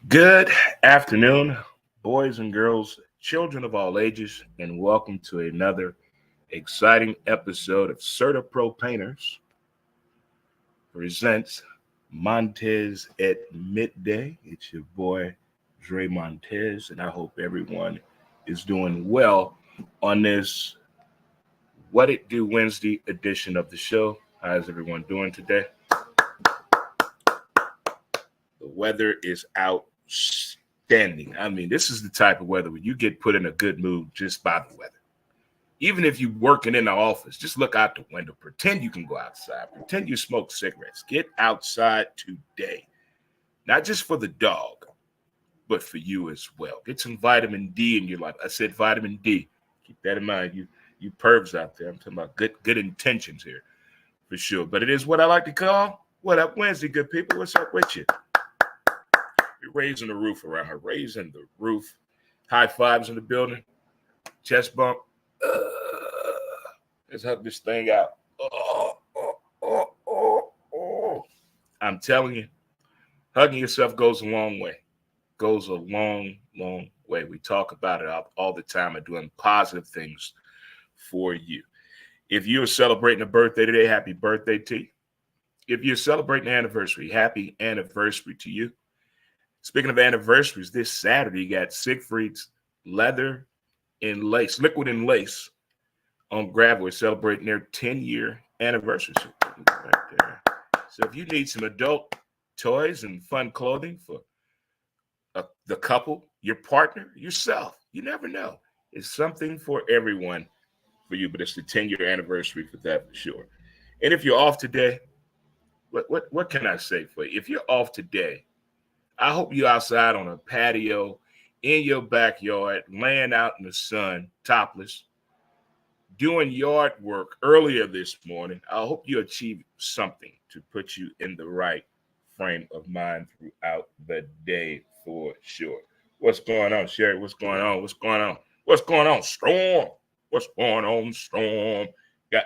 Good afternoon, boys and girls, children of all ages, and welcome to another exciting episode of CertaPro Painters presents Montez at Midday. It's your boy, Dre Montez, and I hope everyone is doing well on this What It Do Wednesday edition of the show. How's everyone doing today? The weather is outstanding. I mean, this is the type of weather where you get put in a good mood just by the weather. Even if you're working in the office, just look out the window. Pretend you can go outside. Pretend you smoke cigarettes. Get outside today. Not just for the dog, but for you as well. Get some vitamin D in your life. I said vitamin D. Keep that in mind. You pervs out there. I'm talking about good intentions here for sure. But it is what I like to call What Up Wednesday, good people. What's up with you? We're raising the roof around her. Raising the roof. High fives in the building. Chest bump. Let's hug this thing out. I'm telling you, hugging yourself goes a long way. Goes a long, long way. We talk about it all the time and doing positive things for you. If you're celebrating a birthday today, happy birthday to you. If you're celebrating an anniversary, happy anniversary to you. Speaking of anniversaries, this Saturday you got Siegfried's Leather and Lace, Liquid and Lace on Gravel. We're celebrating their 10-year anniversary. Right there. So if you need some adult toys and fun clothing for the couple, your partner, yourself, you never know. It's something for everyone for you, but it's the 10-year anniversary for that for sure. And if you're off today, what can I say for you? If you're off today, I hope you're outside on a patio in your backyard, laying out in the sun, topless, doing yard work earlier this morning. I hope you achieve something to put you in the right frame of mind throughout the day for sure. What's going on, Sherry? What's going on? What's going on? What's going on, Storm? What's going on, Storm? Got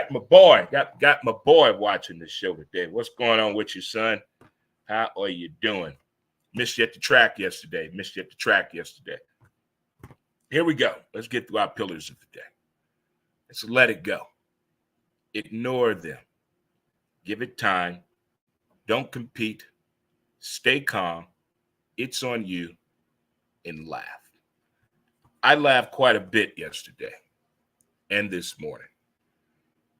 my boy. Got my boy watching the show today. What's going on with you, son? How are you doing? Missed you at the track yesterday. Here we go. Let's get through our pillars of the day. Let's let it go. Ignore them. Give it time. Don't compete. Stay calm. It's on you. And laugh. I laughed quite a bit yesterday and this morning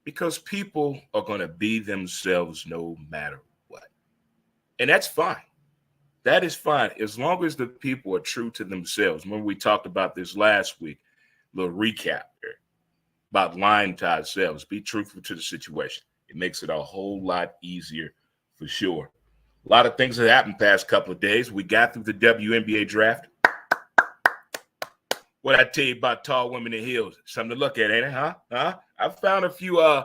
because people are going to be themselves no matter what. And that's fine. That is fine as long as the people are true to themselves. Remember, we talked about this last week, a little recap there about lying to ourselves. Be truthful to the situation. It makes it a whole lot easier for sure. A lot of things that happened past couple of days. We got through the WNBA draft. What I tell you about tall women in heels? Something to look at, ain't it? Huh? I found a few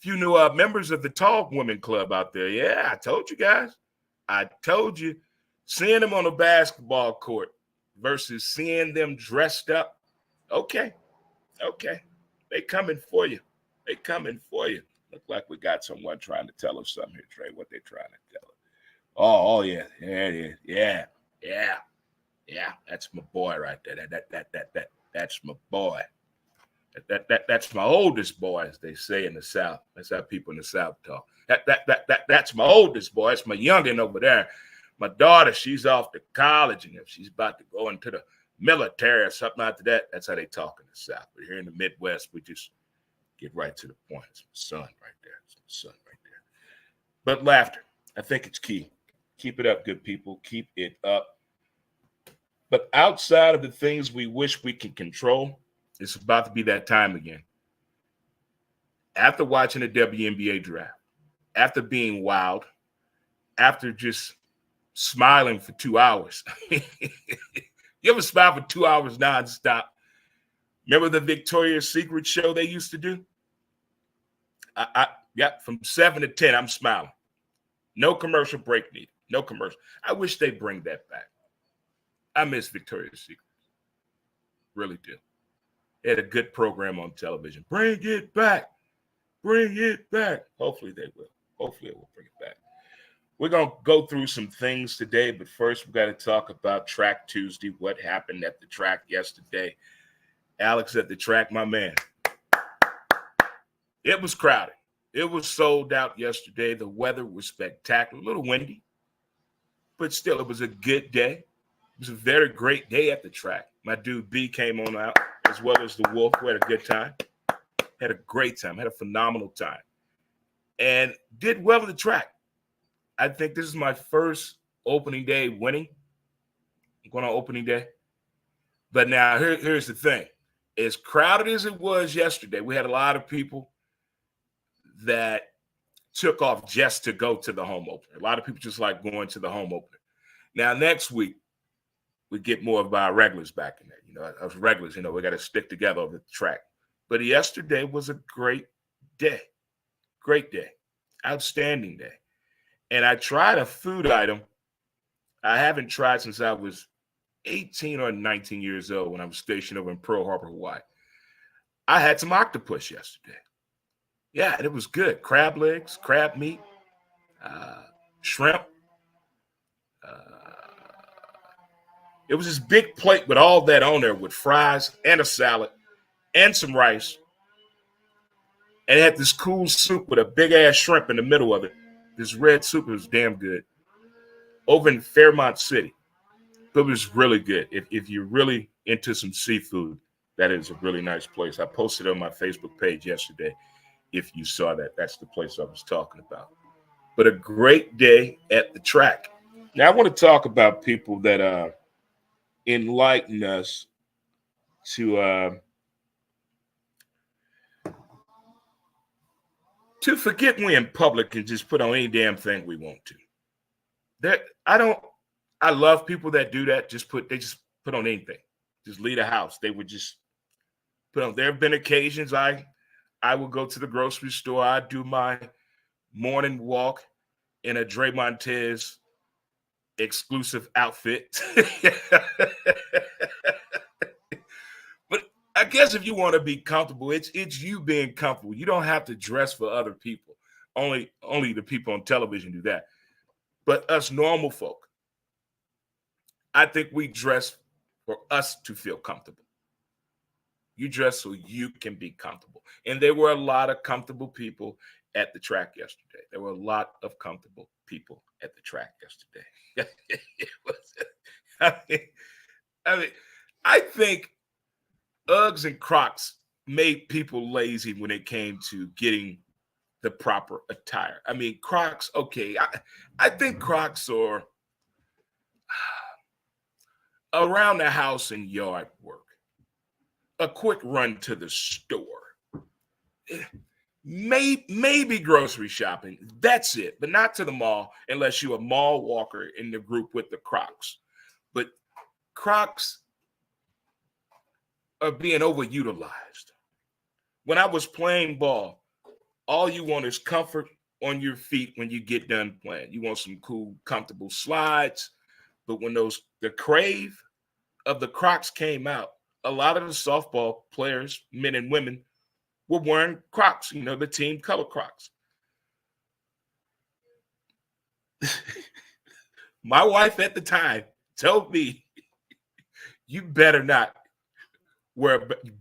new members of the tall women club out there. Yeah, I told you guys. I told you. Seeing them on a basketball court versus seeing them dressed up. Okay. They coming for you. Look like we got someone trying to tell us something here, Trey. What they trying to tell us? Oh yeah. There it is. Yeah. That's my boy right there. That's my boy. That's my oldest boy, as they say in the South. That's how people in the South talk. That's my oldest boy. It's my youngin' over there. My daughter, she's off to college, and if she's about to go into the military or something after that, that's how they talk in the South. But here in the Midwest, we just get right to the point. It's my son right there. But laughter, I think it's key. Keep it up, good people. Keep it up. But outside of the things we wish we could control, it's about to be that time again. After watching the WNBA draft, after being wild, after just smiling for 2 hours. You ever smile for 2 hours nonstop? Remember the Victoria's Secret show they used to do? From 7 to 10, I'm smiling. No commercial break needed. No commercial. I wish they'd bring that back. I miss Victoria's Secret. Really do. They had a good program on television. Bring it back. Hopefully they will. Hopefully it will bring it back. We're going to go through some things today, but first we got to talk about Track Tuesday, what happened at the track yesterday. Alex at the track, my man. It was crowded. It was sold out yesterday. The weather was spectacular, a little windy, but still, it was a good day. It was a very great day at the track. My dude B came on out, as well as the Wolf. We had a good time. Had a great time. Had a phenomenal time. And did well at the track. I think this is my first opening day winning. I'm going on opening day. But now here's the thing. As crowded as it was yesterday, we had a lot of people that took off just to go to the home opener. A lot of people just like going to the home opener. Now, next week, we get more of our regulars back in there. You know, us regulars, we got to stick together over the track. But yesterday was a great day. Great day. Outstanding day. And I tried a food item I haven't tried since I was 18 or 19 years old when I was stationed over in Pearl Harbor, Hawaii. I had some octopus yesterday. Yeah, and it was good. Crab legs, crab meat, shrimp. It was this big plate with all that on there with fries and a salad and some rice. And it had this cool soup with a big-ass shrimp in the middle of it. This red soup was damn good. Over in Fairmont City. It was really good. If you're really into some seafood, that is a really nice place. I posted it on my Facebook page yesterday. If you saw that, that's the place I was talking about. But a great day at the track. Now, I want to talk about people that enlighten us to forget we in public and just put on any damn thing we want to. I love people that do that. They just put on anything. Just leave the house. They would just put on. There have been occasions I will go to the grocery store. I do my morning walk in a Dre Montez exclusive outfit. But I guess if you want to be comfortable, it's you being comfortable. You don't have to dress for other people. Only the people on television do that. But us normal folk, I think we dress for us to feel comfortable. You dress so you can be comfortable. And there were a lot of comfortable people at the track yesterday. There were a lot of comfortable people at the track yesterday. I think Uggs and Crocs made people lazy when it came to getting the proper attire. I mean, Crocs, okay. I think Crocs are around the house and yard work. A quick run to the store. Maybe grocery shopping. That's it. But not to the mall unless you're a mall walker in the group with the Crocs. But Crocs are being overutilized. When I was playing ball, all you want is comfort on your feet when you get done playing. You want some cool, comfortable slides. But when the crave of the Crocs came out, a lot of the softball players, men and women, were wearing Crocs, the team color Crocs. My wife at the time told me, you better not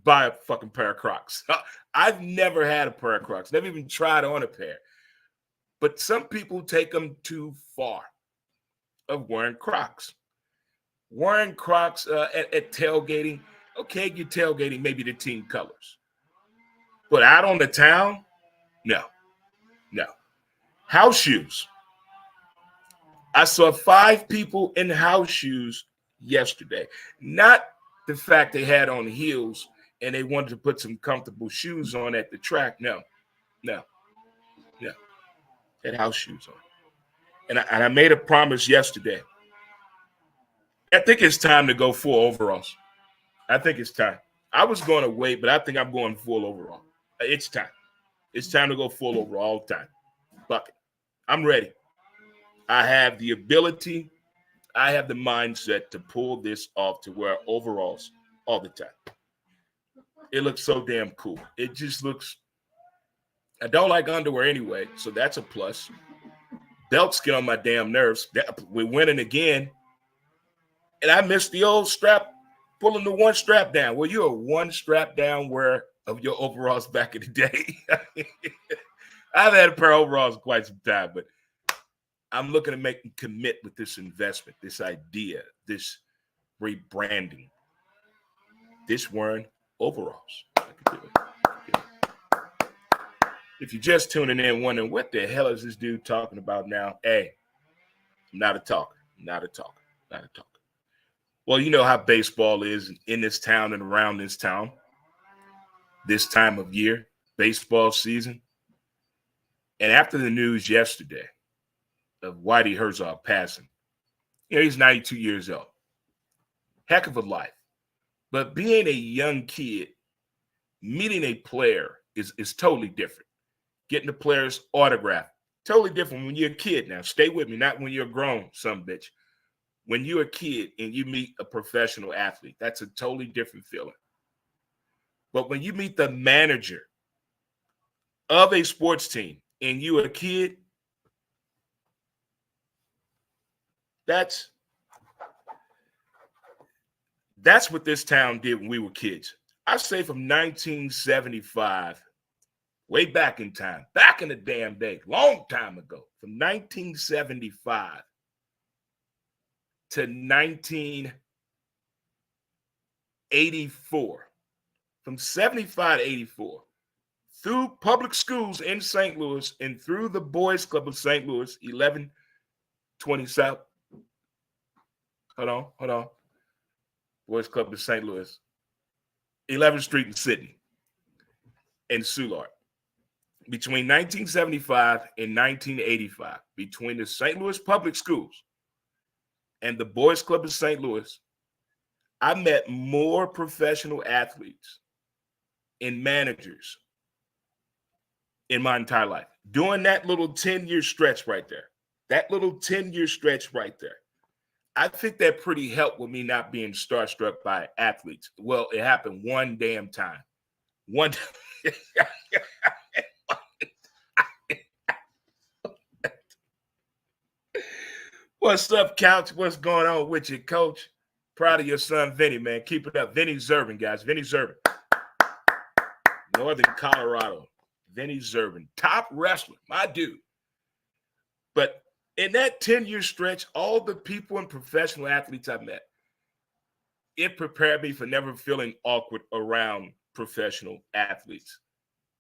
buy a fucking pair of Crocs. I've never had a pair of Crocs, never even tried on a pair. But some people take them too far of wearing Crocs. Wearing Crocs at tailgating, okay, you're tailgating maybe the team colors. But out on the town, no. House shoes. I saw 5 people in house shoes yesterday. Not the fact they had on heels and they wanted to put some comfortable shoes on at the track. No. They had house shoes on. And I made a promise yesterday. I think it's time to go full overalls. I think it's time. I was going to wait, but I think I'm going full overall. It's time. It's time to go full overall all the time. Bucket. I'm ready. I have the ability. I have the mindset to pull this off to wear overalls all the time. It looks so damn cool. It just looks. I don't like underwear anyway, so that's a plus. Belts get on my damn nerves. We're winning again. And I missed the old strap, pulling the one strap down. Well, you're a one strap down wearer of your overalls back in the day. I've had a pair of overalls for quite some time, but I'm looking to make them commit with this investment, this idea, this rebranding. This wearing overalls. I can do it. If you're just tuning in wondering what the hell is this dude talking about now, hey, I'm not a talker. Well, you know how baseball is in this town and around this town. This time of year, baseball season. And after the news yesterday of Whitey Herzog passing, he's 92 years old. Heck of a life. But being a young kid, meeting a player is totally different. Getting the player's autograph, totally different when you're a kid now. Stay with me, not when you're grown, some bitch. When you're a kid and you meet a professional athlete, that's a totally different feeling. But when you meet the manager of a sports team and you're a kid, that's what this town did when we were kids. I say from 1975, way back in time, back in the damn day, long time ago, from 1975 to 1984, from 75 to 84, through public schools in St. Louis and through the Boys Club of St. Louis, 1120 South. Hold on. Boys Club of St. Louis, 11th Street in Sydney, and Soulard. Between 1975 and 1985, between the St. Louis public schools and the Boys Club of St. Louis, I met more professional athletes and managers in my entire life. During that little 10-year stretch right there, I think that pretty helped with me not being starstruck by athletes. Well, it happened one damn time. What's up, Couch? What's going on with you, Coach? Proud of your son, Vinny, man. Keep it up. Vinny Zervin, guys. Vinny Zervin. Northern Colorado. Vinny Zervin. Top wrestler, my dude. But in that 10-year stretch, all the people and professional athletes I met, it prepared me for never feeling awkward around professional athletes.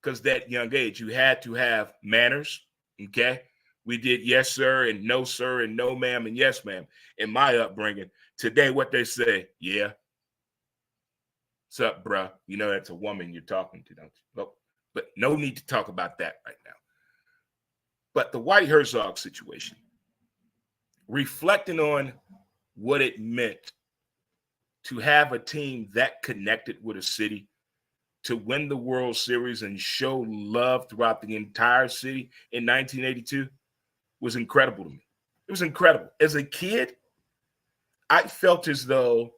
Because that young age, you had to have manners, okay? We did yes, sir, and no, sir, and no, ma'am, and yes, ma'am. In my upbringing, today what they say, yeah. What's up, bruh? You know that's a woman you're talking to, don't you? But no need to talk about that right now. But the Whitey Herzog situation, reflecting on what it meant to have a team that connected with a city, to win the World Series and show love throughout the entire city in 1982 was incredible to me. It was incredible. As a kid, I felt as though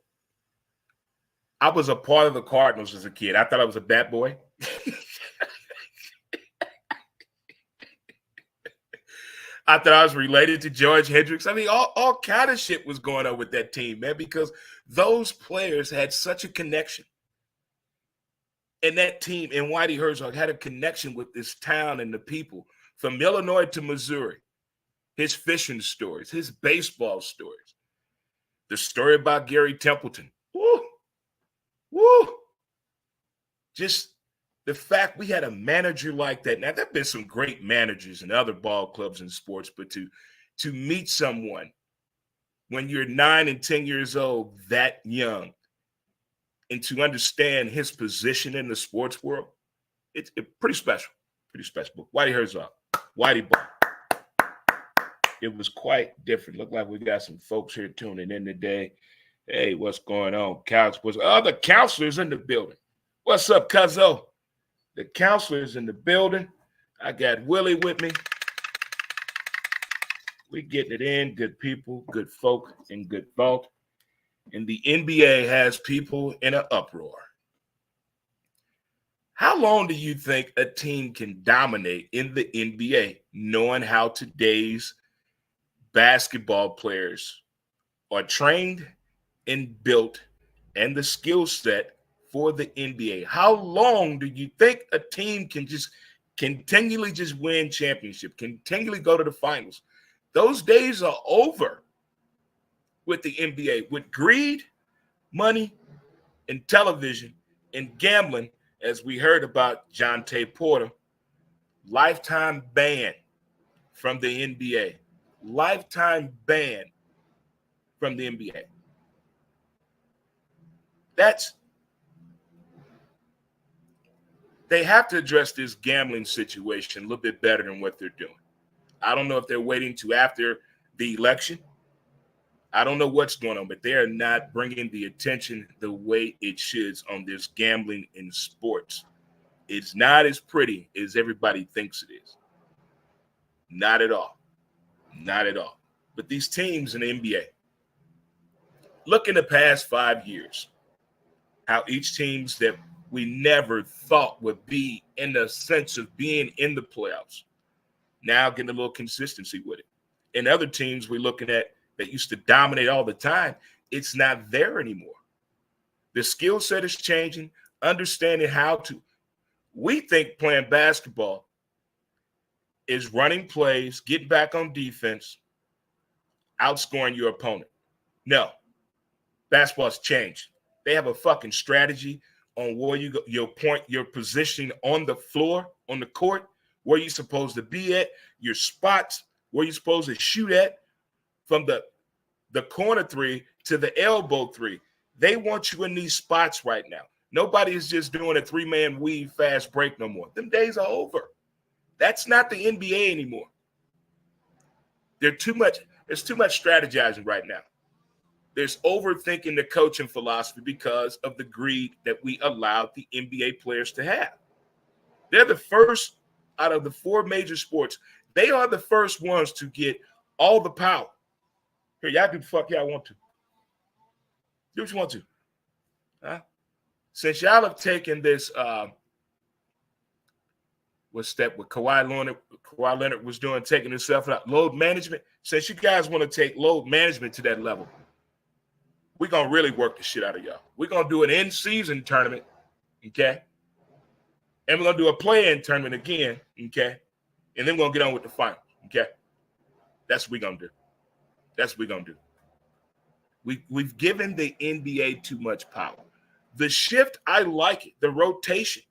I was a part of the Cardinals as a kid. I thought I was a bad boy. I thought I was related to George Hendricks. I mean, all kind of shit was going on with that team, man, because those players had such a connection. And that team and Whitey Herzog had a connection with this town and the people from Illinois to Missouri. His fishing stories, his baseball stories, the story about Gary Templeton. Woo. Just the fact we had a manager like that. Now, there have been some great managers in other ball clubs and sports, but to meet someone when you're 9 and 10 years old, that young, and to understand his position in the sports world, it's pretty special. Whitey Herzog, Whitey Ball. It was quite different. Looked like we got some folks here tuning in today. Hey, what's going on? The counselor's in the building. What's up, Cuzzo? The counselor's in the building. I got Willie with me. We getting it in. Good people, good folk, and good thought. And the NBA has people in an uproar. How long do you think a team can dominate in the NBA, knowing how today's basketball players are trained and built and the skill set for the NBA. How long do you think a team can just continually just win championship, continually go to the finals? Those days are over with the NBA. With greed, money, and television and gambling, as we heard about John Tay Porter, lifetime ban from the NBA. Lifetime ban from the NBA. They have to address this gambling situation a little bit better than what they're doing. I don't know if they're waiting to after the election. I don't know what's going on, but they are not bringing the attention the way it should on this gambling in sports. It's not as pretty as everybody thinks it is. Not at all. Not at all. But these teams in the NBA, look in the past 5 years, how each teams that we never thought would be in the sense of being in the playoffs, now getting a little consistency with it. And other teams we're looking at that used to dominate all the time, it's not there anymore. The skill set is changing, understanding how to. We think playing basketball is running plays, getting back on defense, outscoring your opponent. No, basketball's changed. They have a fucking strategy on where you go, your point, your position on the floor, on the court, where you're supposed to be at, your spots, where you're supposed to shoot at, from the corner three to the elbow three. They want you in these spots right now. Nobody is just doing a three-man weave fast break no more. Them days are over. That's not the NBA anymore. There's too much strategizing right now. There's overthinking the coaching philosophy because of the greed that we allowed the NBA players to have. They're the first out of the 4 major sports. They are the first ones to get all the power. Here, y'all do the fuck y'all want to. Do what you want to. Huh? Since y'all have taken this, what's that? What Kawhi Leonard was doing, taking himself out, load management. Since you guys want to take load management to that level, we're going to really work the shit out of y'all. We're going to do an in-season tournament, okay? And we're going to do a play-in tournament again, okay? And then we're going to get on with the final, okay? That's what we're going to do. That's what we're going to do. We've given the NBA too much power. The shift, I like it. The rotation.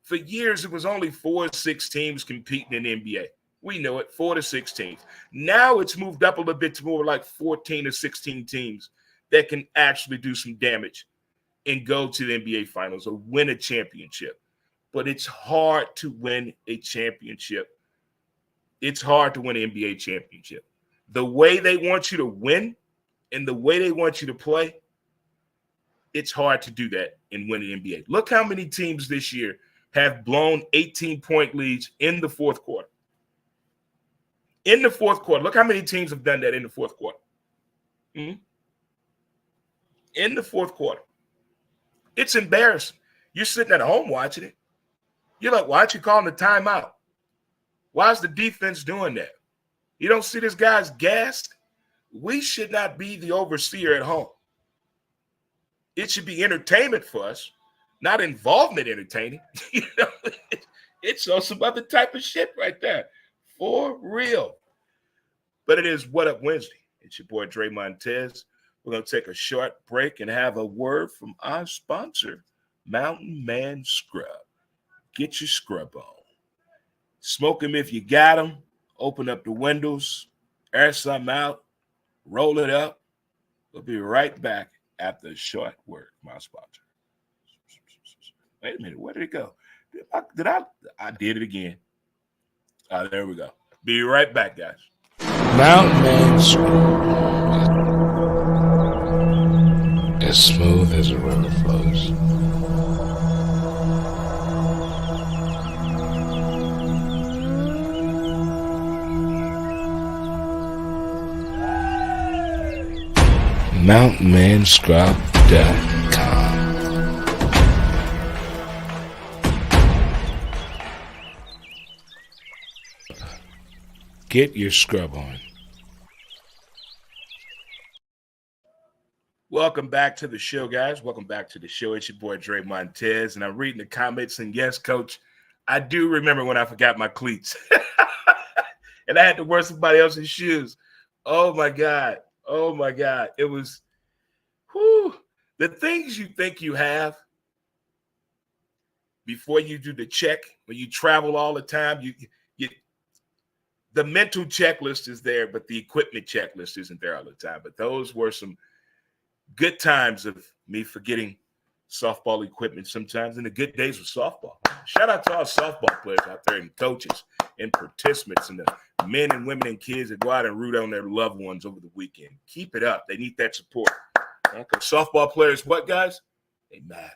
For years, it was only 4 or 6 teams competing in the NBA. We know it, 4 to 6 teams. Now it's moved up a little bit to more like 14 to 16 teams that can actually do some damage and go to the NBA Finals or win a championship. But it's hard to win a championship. It's hard to win an NBA championship. The way they want you to win and the way they want you to play, it's hard to do that and win the NBA. Look how many teams this year have blown 18-point leads in the fourth quarter. In the fourth quarter. Look how many teams have done that in the fourth quarter. In the fourth quarter. It's embarrassing. You're sitting at home watching it. You're like, why aren't you calling the timeout? Why is the defense doing that? You don't see this guy's gassed? We should not be the overseer at home. It should be entertainment for us, not involvement entertaining. You know, it's on some other type of shit right there. For real. But it is What Up Wednesday. It's your boy, Dre Montez. We're going to take a short break and have a word from our sponsor, Mountain Man Scrub. Get your scrub on. Smoke them if you got them. Open up the windows, air some out, roll it up. We'll be right back after a short word from our sponsor. Wait a minute, where did it go? I did it again. There we go. Be right back, guys. Mountain Man Scrub. As smooth as a river flows. MountainManScrub.com. Get your scrub on. Welcome back to the show, guys. Welcome back to the show. It's your boy Dre Montez, and I'm reading the comments. And yes, Coach, I do remember when I forgot my cleats, and I had to wear somebody else's shoes. Oh my God! Oh my God! It was, whew, the things you think you have before you do the check. When you travel all the time, you the mental checklist is there, but the equipment checklist isn't there all the time. But those were some good times of me forgetting softball equipment sometimes, and the good days of softball. Shout out to all softball players out there and coaches and participants and the men and women and kids that go out and root on their loved ones over the weekend. Keep it up. They need that support. Because softball players, what, guys? They matter.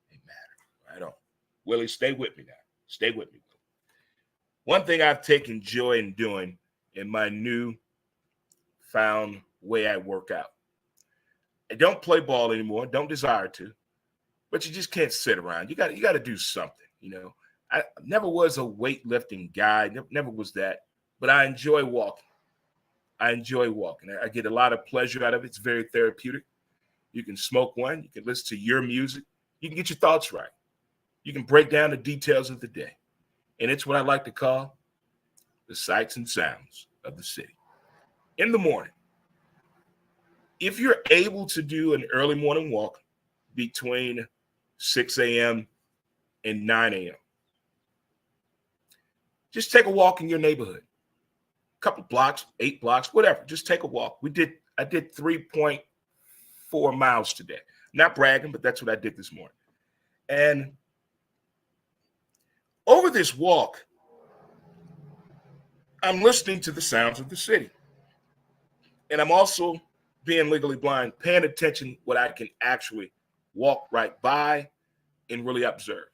They matter. Right on. Willie, stay with me now. Stay with me. One thing I've taken joy in doing in my new found way I work out. I don't play ball anymore, don't desire to, but you just can't sit around. You got to do something, you know. I never was a weightlifting guy, never was that, but I enjoy walking. I get a lot of pleasure out of it. It's very therapeutic. You can smoke one, you can listen to your music, you can get your thoughts right. You can break down the details of the day. And it's what I like to call the sights and sounds of the city. In the morning, if you're able to do an early morning walk between 6 a.m. and 9 a.m., just take a walk in your neighborhood. A couple blocks, 8 blocks, whatever. Just take a walk. I did 3.4 miles today. Not bragging, but that's what I did this morning. And over this walk, I'm listening to the sounds of the city. And I'm also being legally blind, paying attention what I can actually walk right by and really observe.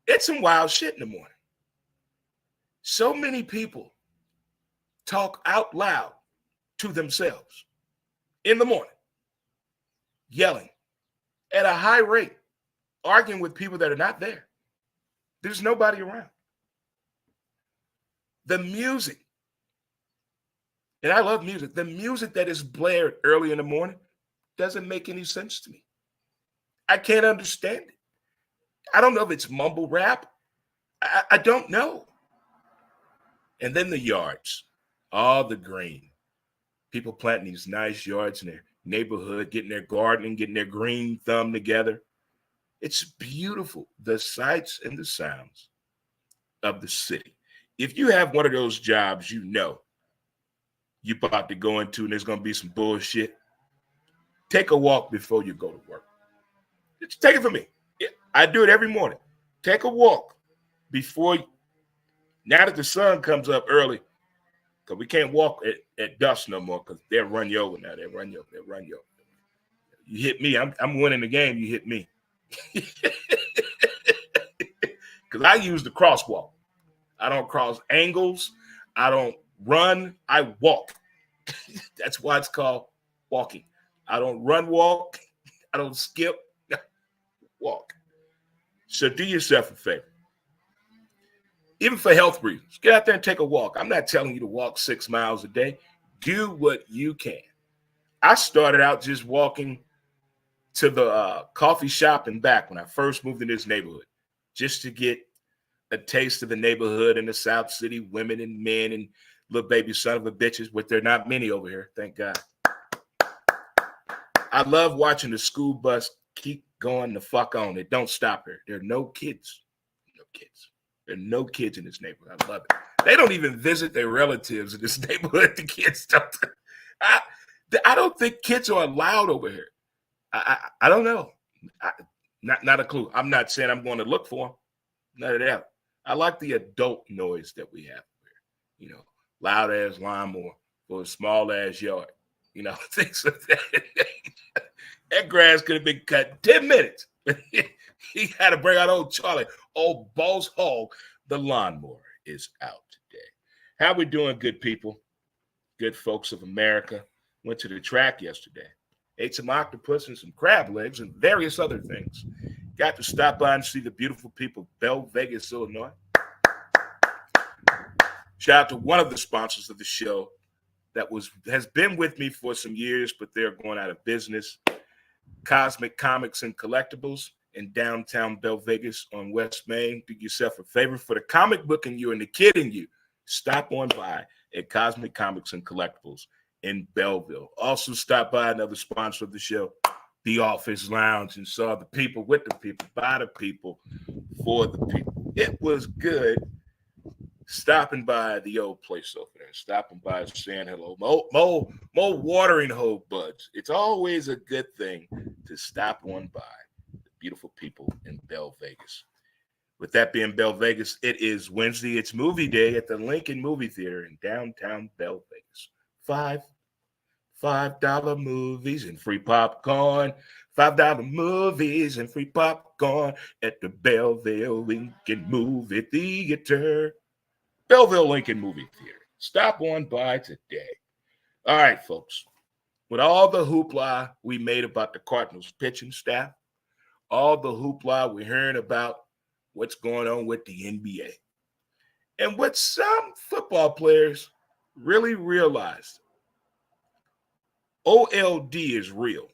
It's some wild shit in the morning. So many people talk out loud to themselves in the morning, yelling at a high rate, arguing with people that are not there. There's nobody around. The music, and I love music, the music that is blared early in the morning doesn't make any sense to me. I can't understand it. I don't know if it's mumble rap. I don't know. And then the yards, all the green. People planting these nice yards in their neighborhood, getting their gardening, getting their green thumb together. It's beautiful, the sights and the sounds of the city. If you have one of those jobs, you know you're about to go into and there's going to be some bullshit, take a walk before you go to work. Just take it from me. I do it every morning. Take a walk before, now that the sun comes up early, because we can't walk at dusk no more because they'll run you over now. They'll run you over. You hit me, I'm winning the game, you hit me. Because I use the crosswalk. I don't cross angles. I don't run. I walk. That's why it's called walking. I don't run, walk. I don't skip. Walk. So do yourself a favor. Even for health reasons, get out there and take a walk. I'm not telling you to walk 6 miles a day. Do what you can. I started out just walking to the coffee shop and back when I first moved in this neighborhood, just to get a taste of the neighborhood in the South City, women and men and little baby son of a bitches, but there are not many over here, thank God. I love watching the school bus keep going the fuck on. It don't stop here. There are no kids. No kids. There are no kids in this neighborhood. I love it. They don't even visit their relatives in this neighborhood. The kids don't. I don't think kids are allowed over here. I don't know. Not a clue. I'm not saying I'm going to look for them. None of that. I like the adult noise that we have here. You know, loud ass lawnmower for a small ass yard. You know, things like that. That grass could have been cut 10 minutes. He had to bring out old Charlie. Old Boss Hog. The lawnmower is out today. How we doing, good people? Good folks of America. Went to the track yesterday. Ate some octopus and some crab legs and various other things. Got to stop by and see the beautiful people of Belle Vegas, Illinois. Shout out to one of the sponsors of the show has been with me for some years, but they're going out of business. Cosmic Comics and Collectibles in downtown Bell Vegas on West Main. Do yourself a favor for the comic book in you and the kid in you. Stop on by at Cosmic Comics and Collectibles in Belleville. Also stop by another sponsor of the show, The Office Lounge, and saw the people with the people, by the people, for the people. It was good stopping by the old place over there, stopping by saying hello. More watering hole buds. It's always a good thing to stop on by the beautiful people in Bell Vegas. With that being Bell Vegas, it is Wednesday. It's movie day at the Lincoln Movie Theater in downtown Bell Vegas. $5 movies and free popcorn. $5 movies and free popcorn at the Belleville Lincoln Movie Theater. Belleville Lincoln Movie Theater. Stop on by today. All right, folks. With all the hoopla we made about the Cardinals pitching staff, all the hoopla we're hearing about what's going on with the NBA, and what some football players really realized, OLD is real.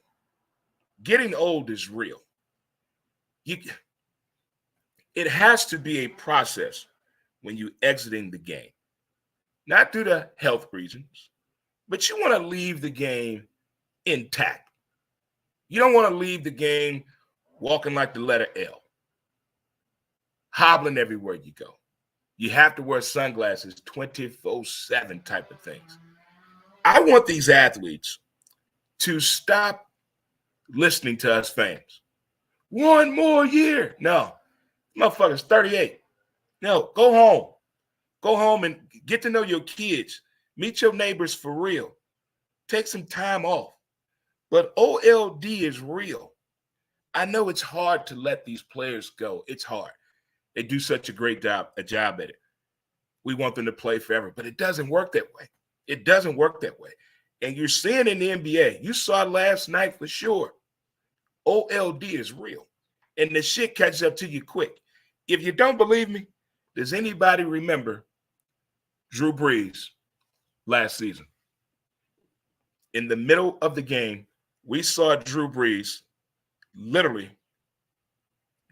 Getting old is real. It has to be a process when you exiting the game, not due to health reasons, but you want to leave the game intact. You don't want to leave the game walking like the letter L, hobbling everywhere you go. You have to wear sunglasses 24/7 type of things. I want these athletes to stop listening to us fans. One more year. No, motherfucker's 38. No, go home. Go home and get to know your kids. Meet your neighbors for real. Take some time off. But OLD is real. I know it's hard to let these players go. It's hard. They do such a great job at it. We want them to play forever, but it doesn't work that way. It doesn't work that way. And you're seeing in the NBA, you saw last night for sure, OLD is real. And the shit catches up to you quick. If you don't believe me, does anybody remember Drew Brees last season? In the middle of the game, we saw Drew Brees literally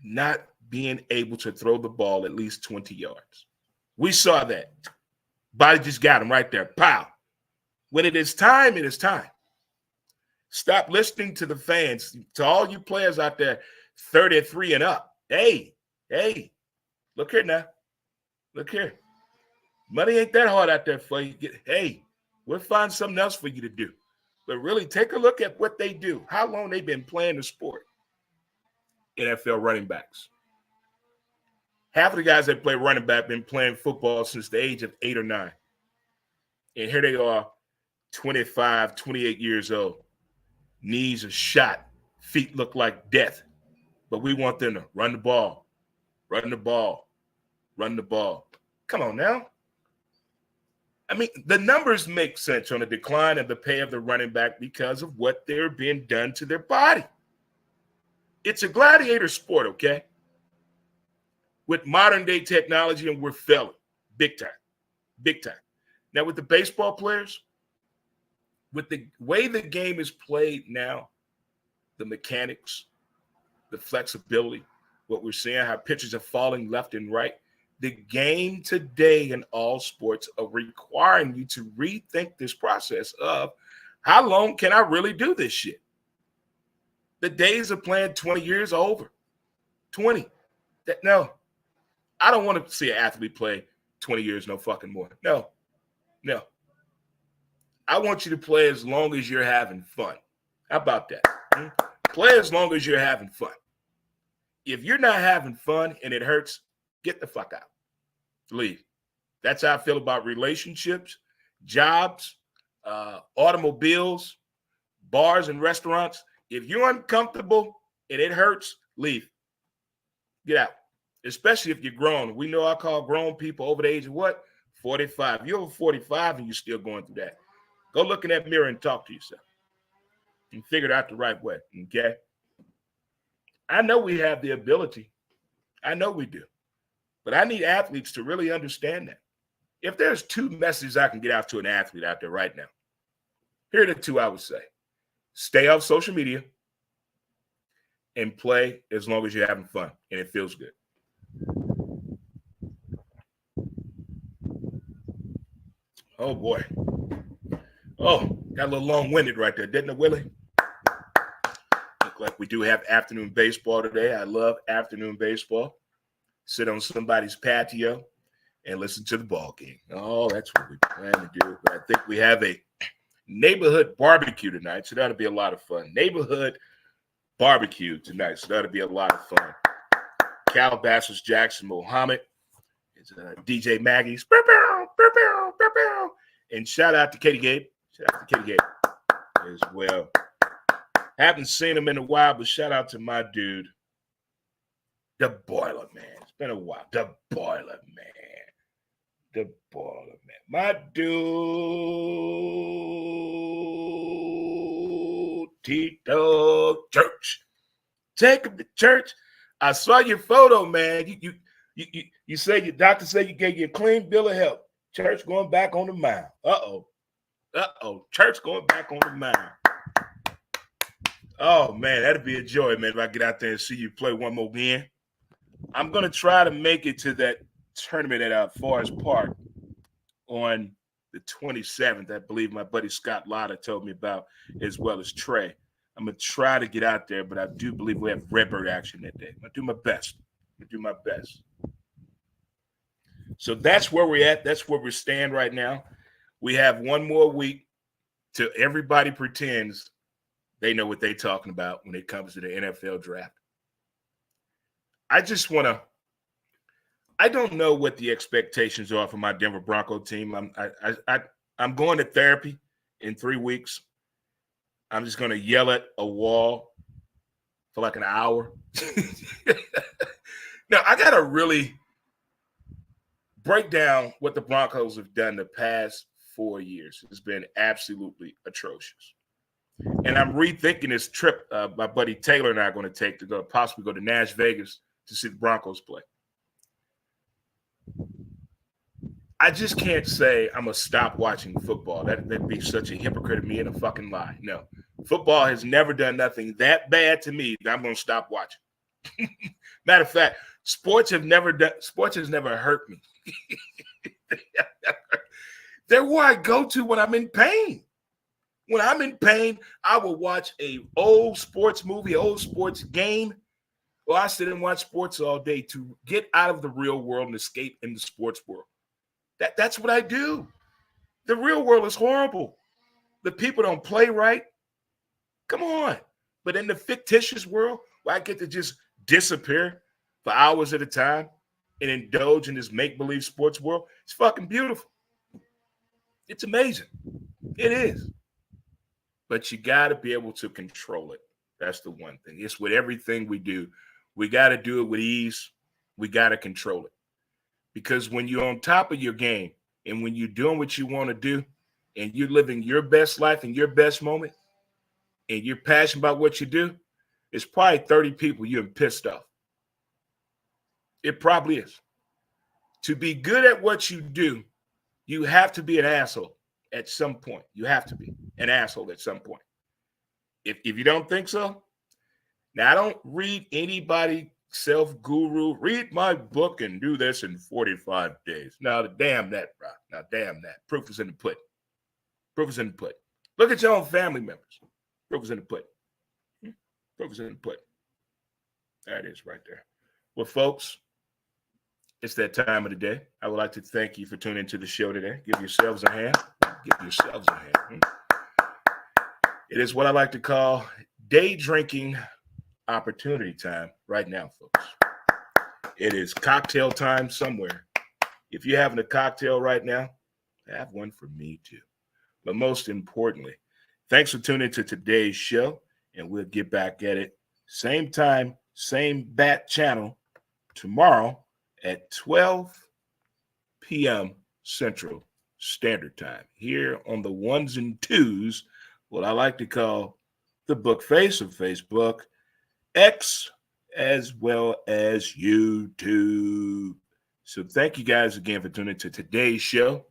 not being able to throw the ball at least 20 yards. We saw that. Body just got him right there. Pow. When it is time, it is time. Stop listening to the fans, to all you players out there 33 and up. Hey, look here now. Look here. Money ain't that hard out there for you. Hey, we'll find something else for you to do. But really, take a look at what they do, how long they've been playing the sport. NFL running backs. Half of the guys that play running back been playing football since the age of 8 or 9. And here they are, 25, 28 years old. Knees are shot. Feet look like death. But we want them to run the ball. Run the ball. Run the ball. Come on now. I mean, the numbers make sense on the decline of the pay of the running back because of what they're being done to their body. It's a gladiator sport, okay? With modern day technology, and we're failing big time, big time. Now with the baseball players, with the way the game is played now, the mechanics, the flexibility, what we're seeing, how pitchers are falling left and right, the game today in all sports are requiring you to rethink this process of how long can I really do this shit? The days of playing 20 years are over. 20. No. I don't want to see an athlete play 20 years no fucking more. No. I want you to play as long as you're having fun. How about that? Play as long as you're having fun. If you're not having fun and it hurts, get the fuck out. Leave. That's how I feel about relationships, jobs, automobiles, bars and restaurants. If you're uncomfortable and it hurts, leave. Get out. Especially if you're grown. We know I call grown people over the age of what? 45. You're over 45 and you're still going through that. Go look in that mirror and talk to yourself and figure it out the right way, okay? I know we have the ability. I know we do. But I need athletes to really understand that. If there's two messages I can get out to an athlete out there right now, Here are the two I would say. Stay off social media and play as long as you're having fun and it feels good. Oh, boy. Oh, got a little long-winded right there, didn't it, Willie? Look like we do have afternoon baseball today. I love afternoon baseball. Sit on somebody's patio and listen to the ball game. Oh, that's what we plan to do. But I think we have a neighborhood barbecue tonight, so that'll be a lot of fun. Neighborhood barbecue tonight, so that'll be a lot of fun. Calabasas Jackson Muhammad. It's DJ Maggie's. And shout out to Katie Gabe. Shout out to Katie Gabe as well. Haven't seen him in a while, but shout out to my dude, the Boiler Man. It's been a while. The Boiler Man. The Boiler Man. My dude, Tito Church. Take him to church. I saw your photo, man. You say your doctor said you gave you a clean bill of health. Church going back on the mound. Uh-oh. Church going back on the mound. Oh, man, that'd be a joy, man, if I get out there and see you play one more game. I'm going to try to make it to that tournament at Forest Park on the 27th. I believe my buddy Scott Lotta told me about, as well as Trey. I'm going to try to get out there, but I do believe we have Redbird action that day. I'm going to do my best. So that's where we're at. That's where we stand right now. We have one more week till everybody pretends they know what they're talking about when it comes to the NFL draft. I don't know what the expectations are for my Denver Bronco team. I'm going to therapy in 3 weeks. I'm just going to yell at a wall for like an hour. Now, I got to really break down what the Broncos have done the past 4 years. It's been absolutely atrocious. And I'm rethinking this trip my buddy Taylor and I are going to take to possibly go to Nash Vegas to see the Broncos play. I just can't say I'm going to stop watching football. That'd be such a hypocrite of me and a fucking lie. No. Football has never done nothing that bad to me that I'm going to stop watching. Matter of fact, sports has never hurt me. They're where I go to when I'm in pain. When I'm in pain, I will watch a old sports movie, old sports game, or I sit and watch sports all day to get out of the real world and escape in the sports world. That's what I do. The real world is horrible. The people don't play right. Come on. But in the fictitious world, where I get to just disappear for hours at a time and indulge in this make-believe sports world, it's fucking beautiful. It's amazing. It is. But you got to be able to control it. That's the one thing. It's with everything we do. We got to do it with ease. We got to control it. Because when you're on top of your game and when you're doing what you want to do and you're living your best life in your best moment and you're passionate about what you do, it's probably 30 people you're pissed off. It probably is. To be good at what you do, you have to be an asshole at some point. You have to be an asshole at some point. If you don't think so, now I don't read anybody self-guru, read my book and do this in 45 days. Now, damn that, bro. Now, damn that. Proof is in the pudding. Proof is in the pudding. Look at your own family members. Proof is in the pudding. Proof is in the pudding. There it is right there. Well, folks, it's that time of the day. I would like to thank you for tuning into the show today. Give yourselves a hand. Give yourselves a hand. It is what I like to call day drinking opportunity time right now, folks. It is cocktail time somewhere. If you're having a cocktail right now, have one for me too. But most importantly, thanks for tuning into today's show, and we'll get back at it same time, same bat channel tomorrow at 12 p.m. Central Standard Time here on the ones and twos, what I like to call the book face of Facebook, X, as well as YouTube. So thank you guys again for tuning to today's show.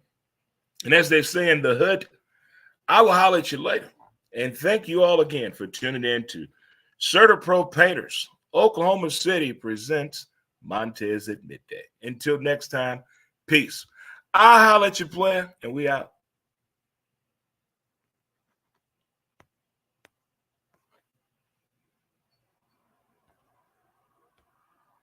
And as they say in the hood, I will holler at you later. And thank you all again for tuning in to CertaPro Painters. Oklahoma City presents Montez at Midday. Until next time, peace. I'll holler at you, player, and we out.